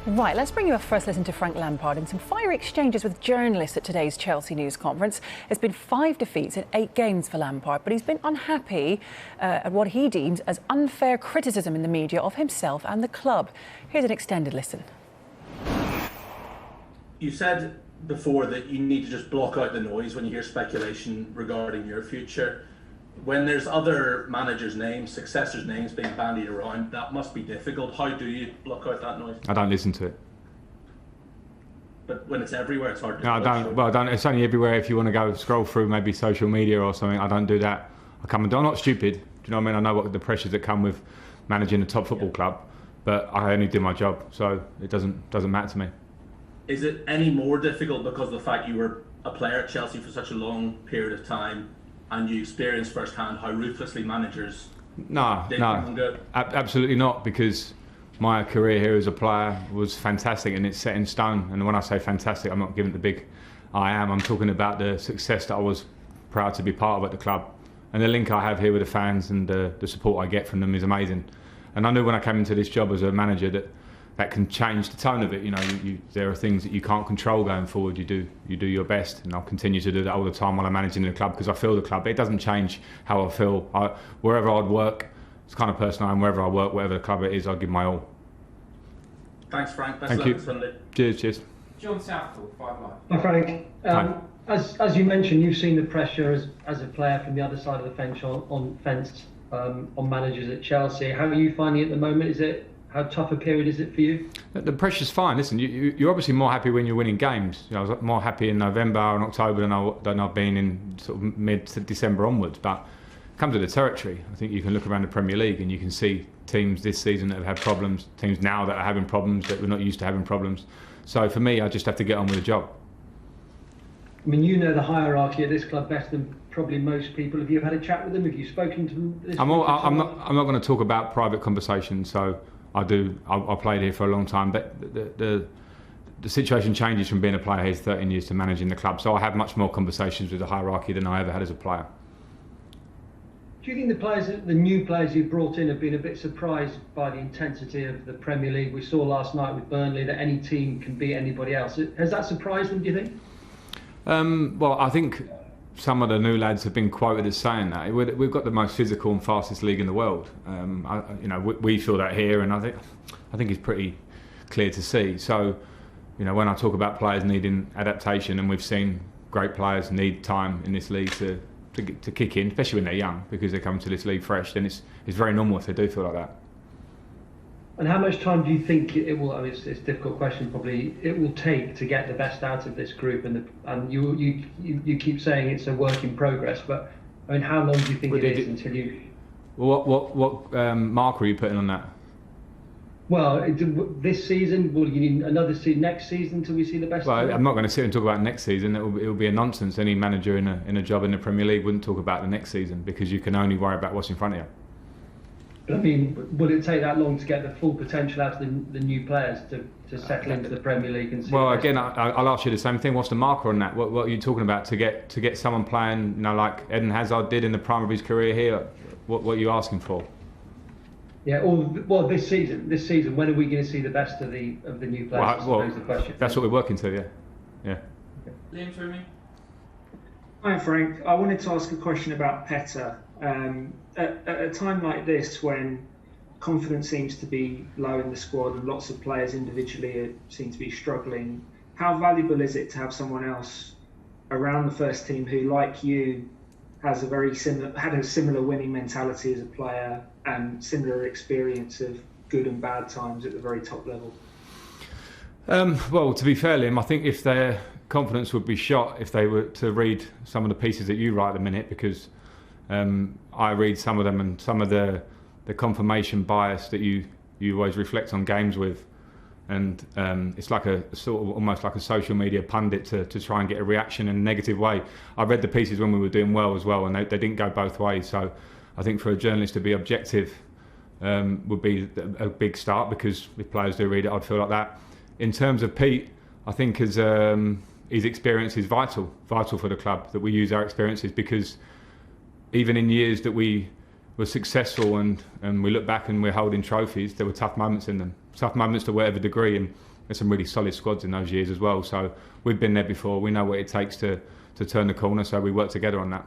Right, let's bring you a first listen to Frank Lampard in some fiery exchanges with journalists at today's Chelsea news conference. There's been 5 defeats in 8 games for Lampard, but he's been unhappy at what he deems as unfair criticism in the media of himself and the club. Here's an extended listen. You said before that you need to just block out the noise when you hear speculation regarding your future. When there's other managers' names, successors' names being bandied around, that must be difficult. How do you block out that noise? I don't listen to it. But when it's everywhere, it's hard to... No, I don't. Well, I don't. It's only everywhere if you want to go scroll through maybe social media or something. I don't do that. I'm not stupid. Do you know what I mean? I know what the pressures that come with managing a top football club, but I only do my job, so it doesn't matter to me. Is it any more difficult because of the fact you were a player at Chelsea for such a long period of time and you experienced firsthand how ruthlessly managers... No, absolutely not, because my career here as a player was fantastic and it's set in stone. And when I say fantastic, I'm not giving it the big I am. I'm talking about the success that I was proud to be part of at the club. And the link I have here with the fans and the support I get from them is amazing. And I knew when I came into this job as a manager that can change the tone of it. You know, there are things that you can't control going forward. You do your best, and I'll continue to do that all the time while I'm managing the club, because I feel the club. It doesn't change how I feel. Wherever I'd work, it's the kind of person I am. Wherever I work, whatever the club it is, I'll give my all. Thanks, Frank. Best Thank luck you. on Sunday. Cheers. John Southall, 5 Live. Hi Frank. Hi. As you mentioned, you've seen the pressure as a player from the other side of the fence on managers at Chelsea. How are you finding it at the moment? How tough a period is it for you? The pressure's fine. Listen, you're obviously more happy when you're winning games. You know, I was more happy in November and October than I've been in sort of mid-December onwards. But come to the territory, I think you can look around the Premier League and you can see teams this season that have had problems, teams now that are having problems that we're not used to having problems. So for me, I just have to get on with the job. I mean, you know the hierarchy at this club better than probably most people. Have you had a chat with them? Have you spoken to them? I'm not going to talk about private conversations. So I played here for a long time, but the situation changes from being a player here 13 years to managing the club. So I have much more conversations with the hierarchy than I ever had as a player. Do you think the new players you've brought in have been a bit surprised by the intensity of the Premier League? We saw last night with Burnley that any team can beat anybody else. Has that surprised them, do you think? Well, I think some of the new lads have been quoted as saying that. We've got the most physical and fastest league in the world. We feel that here, and I think it's pretty clear to see. So, when I talk about players needing adaptation, and we've seen great players need time in this league to kick in, especially when they're young, because they come to this league fresh, then it's very normal if they do feel like that. And how much time do you think it will? I mean, it's a difficult question. Probably it will take to get the best out of this group, and you keep saying it's a work in progress. But I mean, how long do you think it is until you? Well, what marker are you putting on that? Well, this season, will you need another season next season until we see the best? Well, I'm not going to sit and talk about next season. It will be a nonsense. Any manager in a job in the Premier League wouldn't talk about the next season, because you can only worry about what's in front of you. I mean, will it take that long to get the full potential out of the new players to settle into the Premier League and see? Well, again, I'll ask you the same thing. What's the marker on that? What are you talking about to get someone playing, like Eden Hazard did in the prime of his career here? What are you asking for? Yeah, well, this season, when are we going to see the best of the new players? I suppose the question. That's what we're working to, yeah. Okay. Liam Twomey. Hi Frank, I wanted to ask a question about Peta. At a time like this, when confidence seems to be low in the squad and lots of players individually seem to be struggling, how valuable is it to have someone else around the first team who, like you, had a similar winning mentality as a player and similar experience of good and bad times at the very top level? Well, to be fair, Liam, I think if their confidence would be shot if they were to read some of the pieces that you write at the minute, because I read some of them, and some of the confirmation bias that you always reflect on games with, and it's like almost like a social media pundit to try and get a reaction in a negative way. I read the pieces when we were doing well as well, and they didn't go both ways. So I think for a journalist to be objective would be a big start, because if players do read it, I'd feel like that. In terms of Pete, I think his experience is vital for the club, that we use our experiences, because even in years that we were successful and we look back and we're holding trophies, there were tough moments in them. Tough moments to whatever degree, and there's some really solid squads in those years as well. So we've been there before. We know what it takes to turn the corner. So we work together on that.